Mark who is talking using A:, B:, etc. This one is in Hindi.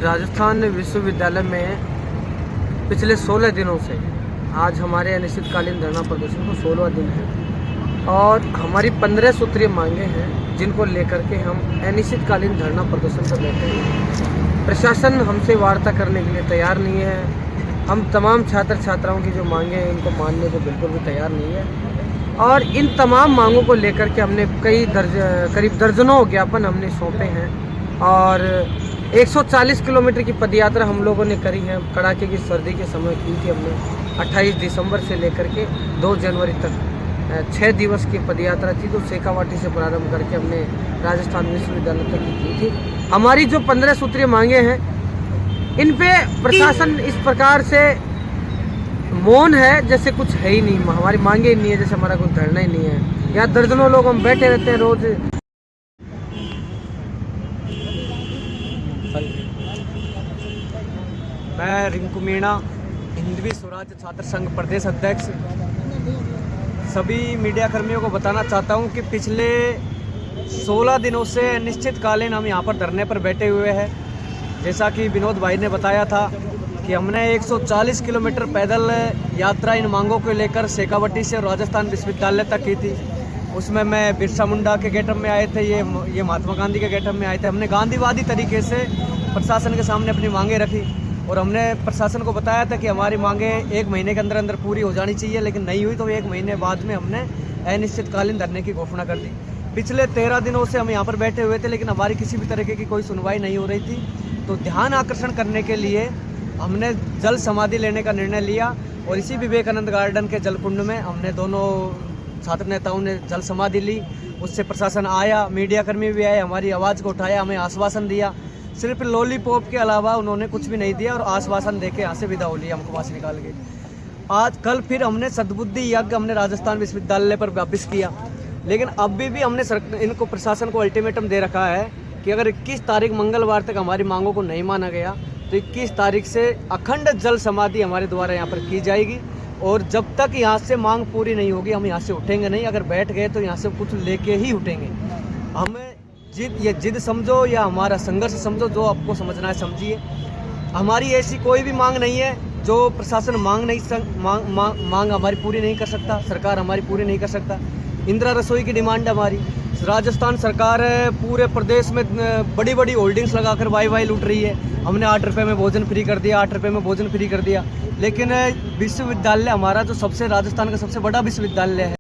A: राजस्थान विश्वविद्यालय में पिछले 16 दिनों से आज हमारे अनिश्चितकालीन धरना प्रदर्शन को 16वां दिन है और हमारी 15 सूत्रीय मांगे हैं जिनको लेकर के हम अनिश्चितकालीन धरना प्रदर्शन पर बैठे हैं। प्रशासन हमसे वार्ता करने के लिए तैयार नहीं है। हम तमाम छात्र छात्राओं की जो मांगे हैं इनको मानने को बिल्कुल भी तैयार नहीं है और इन तमाम मांगों को लेकर के हमने करीब दर्जनों ज्ञापन हमने सौंपे हैं और 140 किलोमीटर की पदयात्रा हम लोगों ने करी है। कड़ाके की सर्दी के समय की थी हमने 28 दिसंबर से लेकर के 2 जनवरी तक 6 दिवस की पदयात्रा थी, तो शेखावाटी से प्रारंभ करके हमने राजस्थान विश्वविद्यालय तक की थी। हमारी जो 15 सूत्रीय मांगे हैं इन पे प्रशासन इस प्रकार से मौन है जैसे कुछ है ही नहीं। हमारी मांगे ही नहीं है, जैसे हमारा कोई धरना ही नहीं है। यहाँ दर्जनों लोग हम बैठे रहते हैं रोज। मैं रिंकू मीणा, हिंदवी स्वराज छात्र संघ प्रदेश अध्यक्ष, सभी मीडिया कर्मियों को बताना चाहता हूं कि पिछले 16 दिनों से अनिश्चितकालीन हम यहां पर धरने पर बैठे हुए हैं। जैसा कि विनोद भाई ने बताया था कि हमने 140 किलोमीटर पैदल यात्रा इन मांगों को लेकर शेखावाटी से राजस्थान विश्वविद्यालय तक की थी। उसमें मैं बिरसा मुंडा के गेटअप में आए थे, ये महात्मा गांधी के गेटअप में आए थे। हमने गांधीवादी तरीके से प्रशासन के सामने अपनी मांगें रखी और हमने प्रशासन को बताया था कि हमारी मांगें 1 महीने के अंदर अंदर पूरी हो जानी चाहिए, लेकिन नहीं हुई तो 1 महीने बाद में हमने अनिश्चितकालीन धरने की घोषणा कर दी। पिछले 13 दिनों से हम यहाँ पर बैठे हुए थे, लेकिन हमारी किसी भी तरीके की कोई सुनवाई नहीं हो रही थी। तो ध्यान आकर्षण करने के लिए हमने जल समाधि लेने का निर्णय लिया और इसी विवेकानंद गार्डन के जलकुंड में हमने दोनों छात्र नेताओं ने जल समाधि ली। उससे प्रशासन आया, मीडियाकर्मी भी आए, हमारी आवाज़ को उठाया, हमें आश्वासन दिया। सिर्फ लॉलीपॉप के अलावा उन्होंने कुछ भी नहीं दिया और आश्वासन देके यहाँ से विदा हो लिया हमको वहाँ से निकाल के। आज कल फिर हमने सद्बुद्धि यज्ञ हमने राजस्थान विश्वविद्यालय पर वापिस किया, लेकिन अभी भी हमने इनको प्रशासन को अल्टीमेटम दे रखा है कि अगर 21 तारीख मंगलवार तक हमारी मांगों को नहीं माना गया तो 21 तारीख से अखंड जल समाधि हमारे द्वारा यहाँ पर की जाएगी और जब तक यहाँ से मांग पूरी नहीं होगी हम यहाँ से उठेंगे नहीं। अगर बैठ गए तो यहाँ से कुछ लेके ही उठेंगे। हमें जिद समझो या हमारा संघर्ष समझो, जो आपको समझना है समझिए। हमारी ऐसी कोई भी मांग नहीं है जो प्रशासन मांग हमारी पूरी नहीं कर सकता, सरकार हमारी पूरी नहीं कर सकता। इंदिरा रसोई की डिमांड है हमारी। राजस्थान सरकार पूरे प्रदेश में बड़ी बड़ी होल्डिंग्स लगाकर वाई लूट रही है। हमने 8 रुपये में भोजन फ्री कर दिया, 8 रुपये में भोजन फ्री कर दिया, लेकिन विश्वविद्यालय हमारा जो राजस्थान का सबसे बड़ा विश्वविद्यालय है